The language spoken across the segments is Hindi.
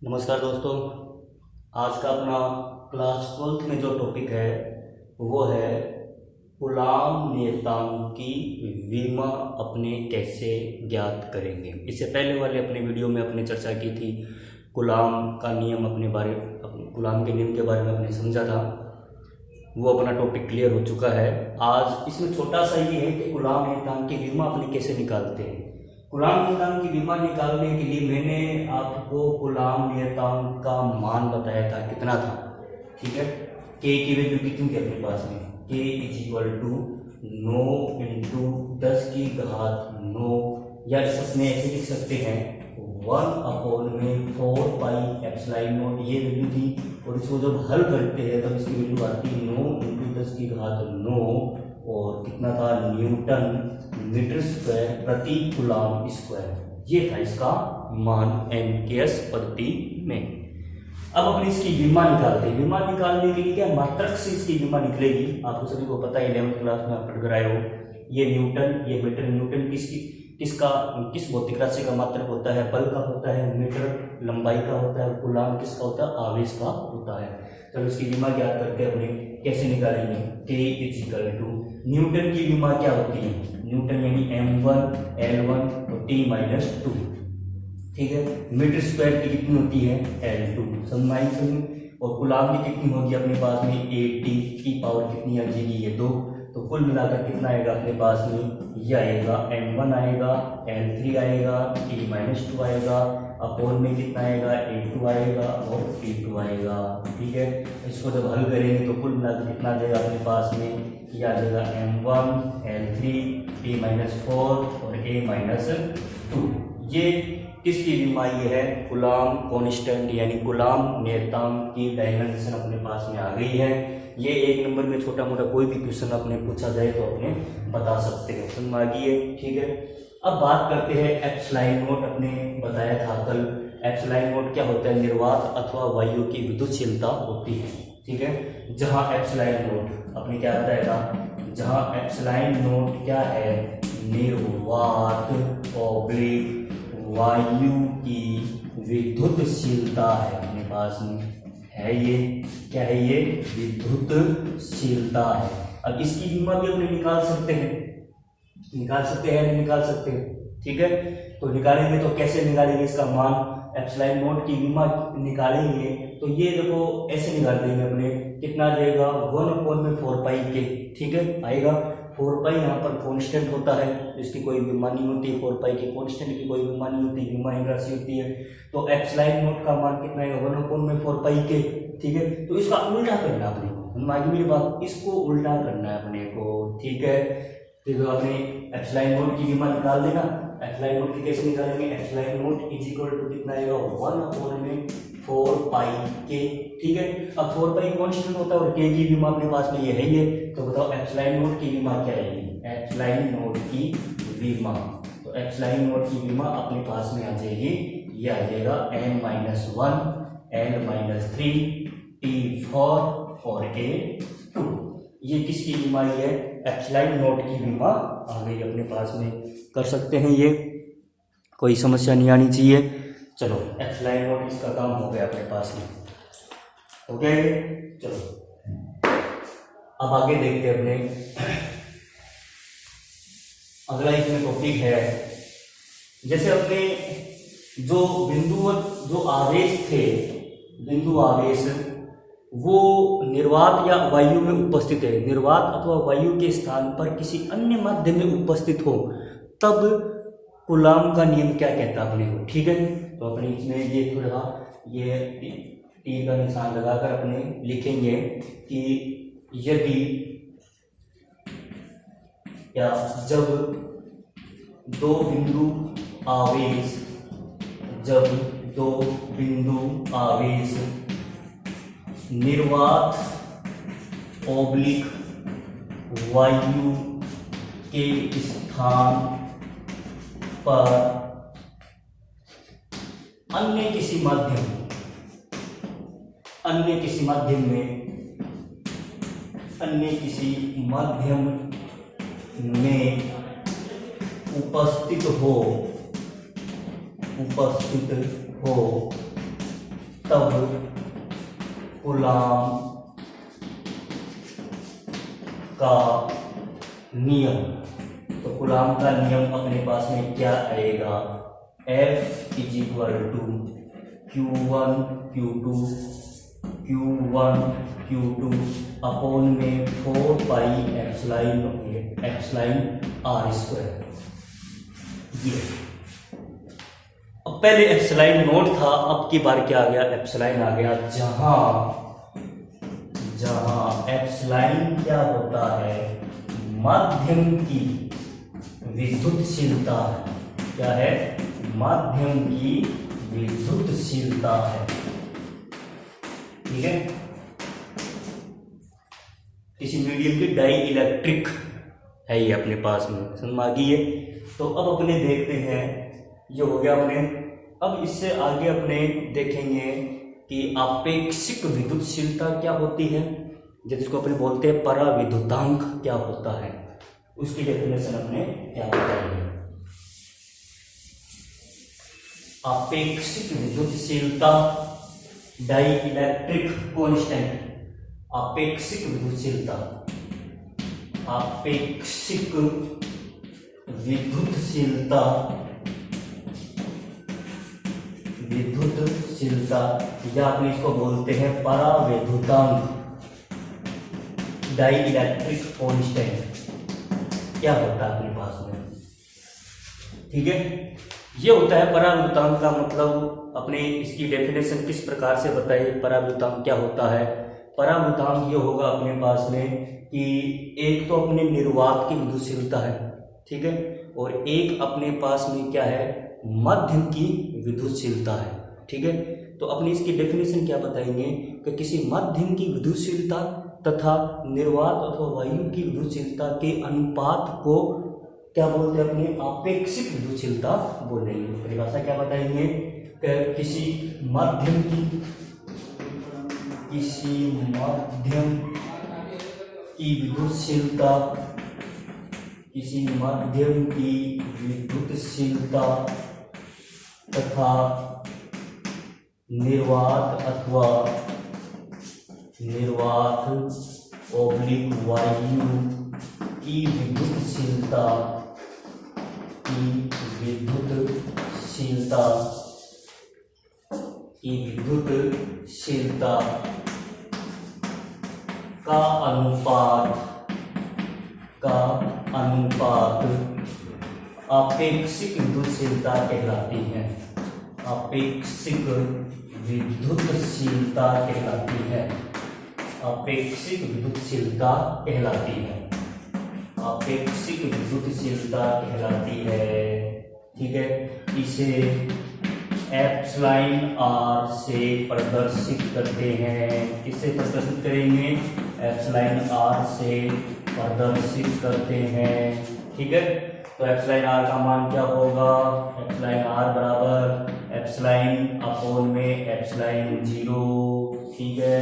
नमस्कार दोस्तों। आज का अपना क्लास 12th में जो टॉपिक है वो है कूलाम नियतांक की विमा अपने कैसे ज्ञात करेंगे। इससे पहले वाले अपने वीडियो में अपने चर्चा की थी, कूलाम का नियम कूलाम के नियम के बारे में अपने समझा था। वो अपना टॉपिक क्लियर हो चुका है। आज इसमें छोटा सा ये है कि कूलाम नियतांक की विमा अपने कैसे निकालते हैं। कूलाम नियतांक की विमा निकालने के लिए मैंने आपको कूलाम नियतांक का मान बताया था, कितना था, ठीक है। के की वैल्यू कितनी थी अपने पास में, के इज इक्वल टू 9 इंटू 10 की घात 9, या इसमें ऐसे लिख सकते हैं 1/4 पाई एप्सिलॉन नॉट, ये वैल्यू थी। और इसको जब हल करते हैं तब इसकी वैल्यू आती है 9 इंटू 10 की घात 9, और कितना था, न्यूटन मीटर स्क्वायर प्रति कूलाम स्क्वायर। ये था इसका मान एमकेएस प्रति में। अब अपनी इसकी विमा निकालते हैं। विमा निकालने के लिए क्या मात्रक से इसकी विमा निकलेगी, आपको सभी को पता है, 11th क्लास में आप पढ़ कर आए हो। ये न्यूटन, ये मीटर। न्यूटन किस भौतिक राशि का मात्रक होता है, बल का होता है। मीटर लंबाई का होता है। कूलाम किसका होता है, आवेश का होता है। चलो इसकी विमा ज्ञात करके अपने कैसे निकालेंगे। के इज इक्वल टू न्यूटन की विमा क्या होती है, न्यूटन यानी m1 L1 और t माइनस 2, ठीक है। मीटर स्क्वायर की कितनी होती है, L2 समझ। और कूलाम की कितनी होगी अपने पास में, 80 की पावर कितनी आ जाएगी, ये 2। तो कुल मिलाकर कितना आएगा अपने पास में, ये आएगा m1 आएगा, L3 आएगा, t माइनस 2 आएगा, अपोन में कितना आएगा, A2 आएगा और T2 आएगा, ठीक है। इसको जब हल करेंगे तो कुल मिलाकर कितना आ जाएगा अपने पास में, ये आ जाएगा m1 L3 t माइनस 4 और a माइनस 2। ये किसकी विमा, ये है कूलाम कांस्टेंट यानी कूलाम नियतांक की डायमेंशन अपने पास में आ गई है। ये एक नंबर में छोटा मोटा कोई भी क्वेश्चन अपने पूछा जाए तो अपने बता सकते हैं, समझ आ गई है, ठीक है। अब बात करते हैं एप्सिलॉन नोट। अपने बताया था कल, एप्सिलॉन नोट क्या होता है, निर्वात अथवा वायु की विद्युतशीलता होती है, ठीक है। जहां एप्सिलॉन नोट अपने क्या बताएगा, जहां एप्सिलॉन नोट क्या है, निर्वात ऑब्लिक वायु की विद्युतशीलता है अपने पास में, है ये क्या है, ये विद्युतशीलता है। अब इसकी विमा भी अपने निकाल सकते हैं, निकाल सकते हैं, ठीक है। तो निकालेंगे तो कैसे निकालेंगे इसका मान, एप्सिलॉन नोट की विमा निकालेंगे तो ये देखो ऐसे निकाल देंगे अपने, कितना आ जाएगा 1/4 पाई के, ठीक है, आएगा 4 पाई। यहाँ पर कांस्टेंट होता है, इसकी कोई विमा नहीं होती, 4 पाई की कांस्टेंट की कोई विमा नहीं होती, विमा एक राशि होती है। तो एप्सिलॉन नोट का मान कितना है, 1/4 पाई के, ठीक है। तो इसका उल्टा करना अपने को, आगे मेरी बात, इसको उल्टा करना है अपने को, ठीक है। तो अपने एप्सिलॉन नोट की विमा निकाल देना। एप्सिलॉन नोट की कैसे निकालेंगे, epsilon naught is equal to कितना आएगा, 1/4 पाई के, ठीक है। अब 4 पाई कांस्टेंट होता है और के की विमा अपने पास में ये है ही है। तो बताओ एप्सिलॉन नोट की विमा क्या आएगी, एप्सिलॉन नोट की विमा, तो एप्सिलॉन नोट की विमा अपने पास में आ जाएगी, ये आ जाएगा m-1 L-3 T4 और A2। ये किसकी विमा है, एप्सिलॉन नोट की विमा आ गई अपने पास में, कर सकते हैं, ये कोई समस्या नहीं आनी चाहिए। चलो एप्सिलॉन नोट इसका काम हो गया अपने पास में, हो गया ये। चलो अब आगे देखते हैं अपने, अगला इसमें टॉपिक है, जैसे अपने जो आवेश थे, बिंदु आवेश, वो निर्वात या वायु में उपस्थित है, निर्वात अथवा वायु के स्थान पर किसी अन्य माध्यम में उपस्थित हो, तब कूलाम का नियम क्या कहता है अपने को, ठीक है। तो अपने इसमें ये थोड़ा ये टी का निशान लगाकर अपने लिखेंगे कि यदि या जब दो बिंदु आवेश निर्वात ऑब्लिक वायु के स्थान पर अन्य किसी माध्यम में उपस्थित हो तब कूलाम का नियम, तो कूलाम का नियम अपने पास में क्या आएगा, F is equal to Q1 Q2 Q1 Q2 upon में 4 पाई एप्सिलॉन R स्क्वायर। ये अब पहले एप्सिलॉन नोट था, अब की बार क्या आ गया, एप्सिलॉन आ गया। जहां एप्सिलॉन क्या होता है, माध्यम की विद्युतशीलता है। क्या है, माध्यम की विद्युतशीलता है। ठीक है, किसी मीडियम की डाई इलेक्ट्रिक है ये अपने पास में, समझ आ गई है। तो अब अपने देखते हैं, ये हो गया अपने। अब इससे आगे अपने देखेंगे कि आपेक्षिक विद्युतशीलता क्या होती है, जिसको अपने बोलते हैं पराविद्युतांक क्या होता है, उसकी डेफिनेशन अपने क्या बताएंगे। आपेक्षिक विद्युतशीलता डाई इलेक्ट्रिक कांस्टेंट, आपेक्षिक विद्युतशीलता, आपेक्षिक विद्युतशीलता, विद्युतशीलता या अपने इसको बोलते हैं पराविद्युतांक डाई इलेक्ट्रिक कांस्टेंट क्या होता है अपने पास में। ठीक है, ये होता है पराविद्युतांक का मतलब। अपने इसकी डेफिनेशन किस प्रकार से बताइए, पराविद्युतांक क्या होता है। पराविद्युतांक ये होगा अपने पास में कि एक तो अपने निर्वात की विद्युतशीलता है, ठीक है, और एक अपने पास में क्या है, माध्यम की विद्युतशीलता है। ठीक है, तो अपनी इसकी डेफिनेशन क्या बताएंगे कि किसी माध्यम की विद्युतशीलता तथा निर्वात अथवा वायु की विद्युतशीलता के अनुपात को क्या बोलते हैं, अपने आपेक्षिक विद्युतशीलता बोलेंगे। परिभाषा क्या बताएंगे कि किसी माध्यम की विद्युतशीलता, किसी माध्यम की विद्युतशीलता तथा निर्वात अथवा वायु की विद्युतशीलता का अनुपात आपेक्षिक विद्युतशीलता कहलाती है। आपेक्षिक विद्युतशीलता कहलाती है। आपेक्षिक विद्युतशीलता कहलाती है। आपेक्षिक विद्युतशीलता कहलाती है। ठीक है, इसे एप्सिलॉन R से प्रदर्शित करते हैं। किससे प्रदर्शित करेंगे, एप्सिलॉन R से प्रदर्शित करते हैं। ठीक है, तो एप्सिलॉन R का मान क्या होगा, एप्सिलॉन R बराबर एप्सिलॉन अपॉन में एप्सिलॉन 0। ठीक है,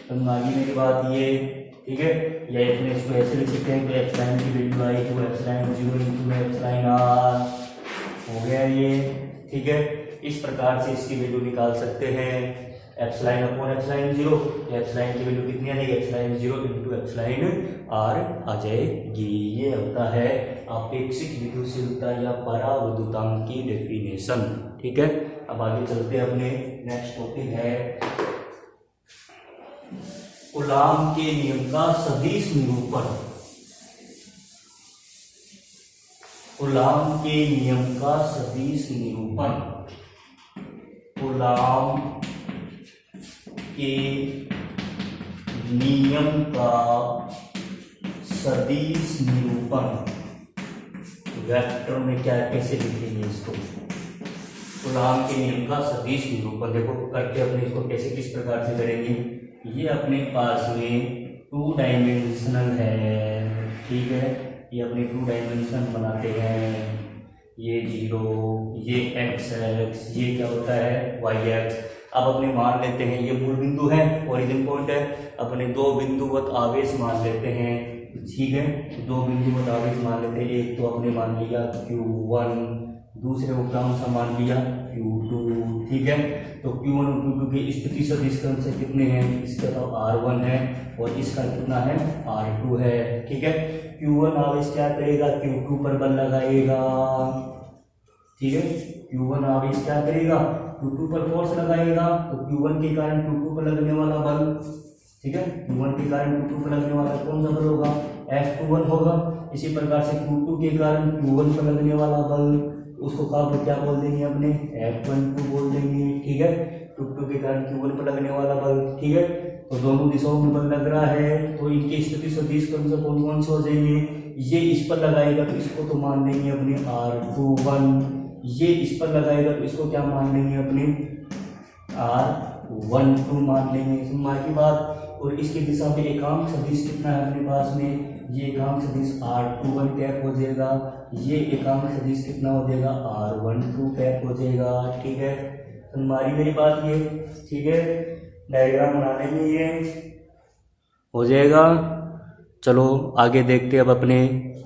तो आगे मेरी बात ये, ठीक है, या अपने इसको ऐसे लिख सकते हैं कि एप्सिलॉन की वैल्यू आई तो एप्सिलॉन 0 इंटू एप्सिलॉन R हो गया ये। ठीक है, इस प्रकार से इसकी वैल्यू निकाल सकते हैं। एप्सिलॉन अपॉन एप्सिलॉन 0, एप्सिलॉन की वैल्यू कितनी आ जाएगी, एप्सिलॉन 0 इंटू एप्सिलॉन R आ जाएगी। ये होता है आपेक्षिक विद्युतशीलता या पराविद्युतांक की डेफिनेशन। ठीक है, अब आगे चलते हैं, अपने नेक्स्ट टॉपिक है कूलाम के नियम का सदिश निरूपण। कूलाम के नियम का सदिश निरूपण। कूलाम के नियम का सदिश निरूपण वेक्टर में क्या कैसे लिखेंगे इसको, कूलाम के नियम का सदिश निरूपण। देखो करके अपने इसको कैसे किस प्रकार से करेंगे। ये अपने पास में 2 डायमेंशनल है। ठीक है, ये अपने 2 डायमेंशन बनाते हैं। ये 0, ये x, ये क्या होता है y। अब अपने मान लेते हैं ये मूल बिंदु है, ओरिजिन पॉइंट है। अपने 2 बिंदुवत आवेश मान लेते हैं। ठीक है, दो बिंदु मुताबिक मान लेते हैं। एक तो आपने मान लिया Q1, दूसरे को कौन सा मान लिया Q2, ठीक है। तो Q1 और Q2 के स्थिति सदिश क्रम से कितने हैं, इसका तो R1 है और इसका कितना है R2 है, ठीक है। Q1 आवेश क्या करेगा, Q2 पर बल लगाएगा, ठीक है। Q1 आवेश क्या करेगा, Q2 पर फोर्स लगाएगा, तो Q1 के कारण Q2 पर लगने वाला बल, ठीक है, Q1 के कारण Q2 पर लगने वाला कौन सा बल होगा, F21 होगा। इसी प्रकार से Q2 के कारण Q1 पर लगने वाला बल, उसको क्या बोल देंगे अपने, F12 बोल देंगे, ठीक है। Q2 के कारण Q1 पर लगने वाला बल, ठीक है। तो दोनों दिशाओं में बल लग रहा है, तो इनकी स्थिति सदिश क्रम से कौन कौन से हो जाएंगे, ये इस पर लगाएगा तो इसको तो मान लेंगे अपने R21, ये इस पर लगाएगा तो इसको क्या मान लेंगे अपने R12 मान लेंगे, सुनना की बात। और इसकी दिशा में एकांक सदिश कितना है अपने पास में, ये एकांक सदिश R21 कैप हो जाएगा, ये एकांक सदिश कितना हो जाएगा R12 कैप हो जाएगा, ठीक है। तुम्हारी मेरी बात ये, ठीक है, डायग्राम बनाने में ये हो जाएगा। चलो आगे देखते हैं अब अपने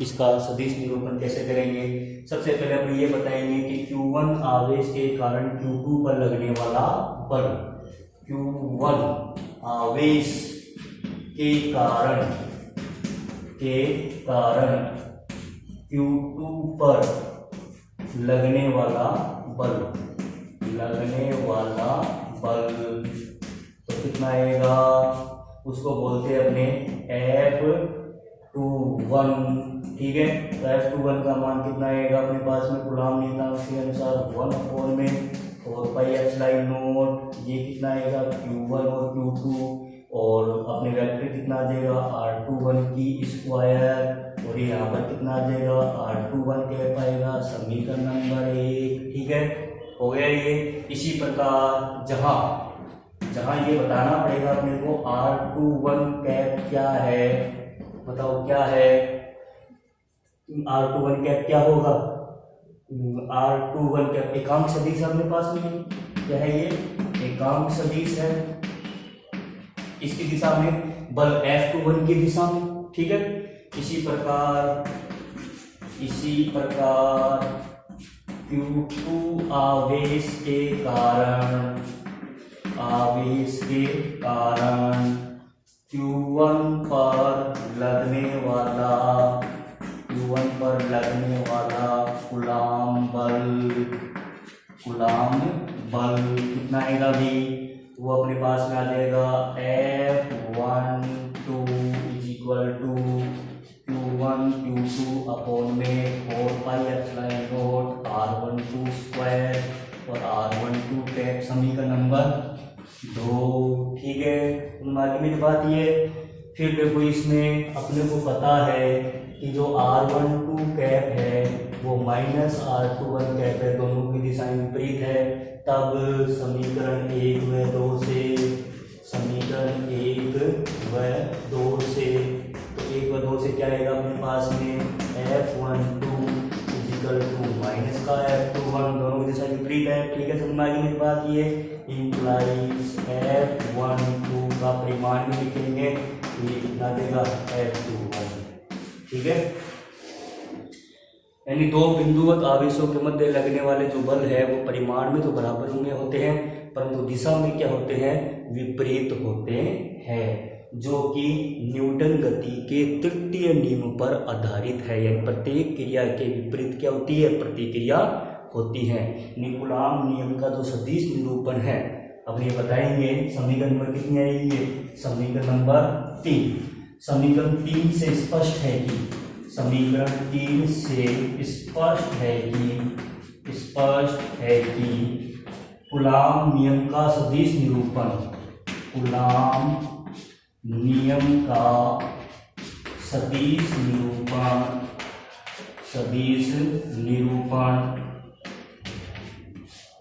इसका सदिश निरूपण कैसे करेंगे। सबसे पहले अपने ये बताएंगे कि Q1 आवेश के कारण Q2 पर लगने वाला बल, Q1 आवेश के कारण Q2 पर लगने वाला बल, तो कितना आएगा, उसको बोलते हैं अपने F21, ठीक है। तो F21 का मान कितना आएगा अपने पास में, कूलाम नियतांक के अनुसार 1/4 ये कितना आएगा Q1 और Q2, और अपने वेक्टर कितना आ जाएगा R21 की स्क्वायर, और यहाँ पर कितना आ जाएगा R21 कह पाएगा, समीकरण नंबर 1, ठीक है, हो गया ये। इसी प्रकार जहाँ ये बताना पड़ेगा अपने को R21 कैप क्या है, बताओ क्या है, R21 कैप क्या होगा, R21 कैप एकांक सदिश अपने पास में, क्या है ये एकांक सदिश है, इसकी दिशा में बल F21 की दिशा में, ठीक है। इसी प्रकार Q2 आवेश के कारण Q1 पर लगने वाला कूलाम बल कितना आएगा भी, वो अपने पास में आ जाएगा F12 = Q1 Q2 अपॉन में 4πε0 R12 स्क्वायर और R12 कैप, समीकरण नंबर 2, ठीक है। बाकी मेरी बात ये, फिर देखो इसमें अपने को पता है कि जो R12 कैप है वो -R21 कैप है, दोनों की दिशाएं विपरीत है, तब समीकरण 1 व 2 से, तो 1 व 2 से क्या आएगा अपने पास में F12 माइनस का F21, दोनों की दिशा विपरीत है, ठीक है। समझ में आ गई मेरी बात ये, इंप्लाइज F12 का परिमाण में लिखेंगे, ये कितना देगा F21, ठीक है। यानी दो बिंदुवत आवेशों के मध्य लगने वाले जो बल है वो परिमाण में तो बराबर में होते हैं, परंतु दिशा में क्या होते हैं, विपरीत होते हैं, जो कि न्यूटन गति के तृतीय नियम पर आधारित है। यानी प्रत्येक क्रिया के विपरीत क्या होती है, प्रतिक्रिया होती है। कूलाम नियम का जो सदिश निरूपण है अब ये बताएंगे। समीकरण नंबर कितनी आएगी, समीकरण नंबर 3। समीकरण 3 से स्पष्ट है कि कूलाम नियम का सदिश निरूपण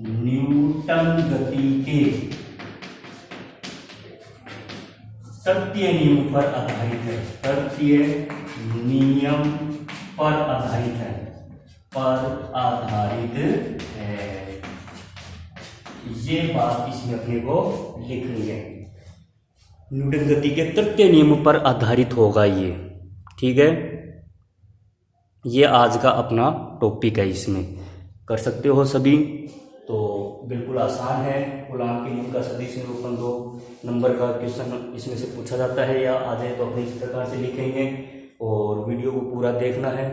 न्यूटन गति के तृतीय नियम पर आधारित है। ये बात इसमें अपने को लिखनी है, न्यूटन गति के तृतीय नियम पर आधारित होगा ये, ठीक है, ये आज का अपना टॉपिक है, इसमें कर सकते हो सभी। तो बिल्कुल आसान है। कूलाम के नियम का सदिश निरूपण 2 नंबर का क्वेश्चन इसमें से पूछा जाता है, या आ जाए तो अपने इस प्रकार से लिखेंगे। और वीडियो को पूरा देखना है,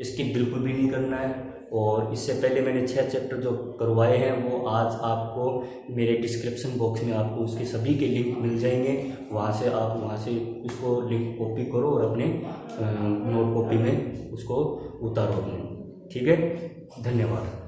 इसकी बिल्कुल भी नहीं करना है। और इससे पहले मैंने 6 चैप्टर जो करवाए हैं वो आज आपको मेरे डिस्क्रिप्शन बॉक्स में आपको उसके सभी के लिंक मिल जाएंगे। वहाँ से उसको लिंक कॉपी करो और अपने नोट कॉपी में उसको उतारो अपने। ठीक है, धन्यवाद।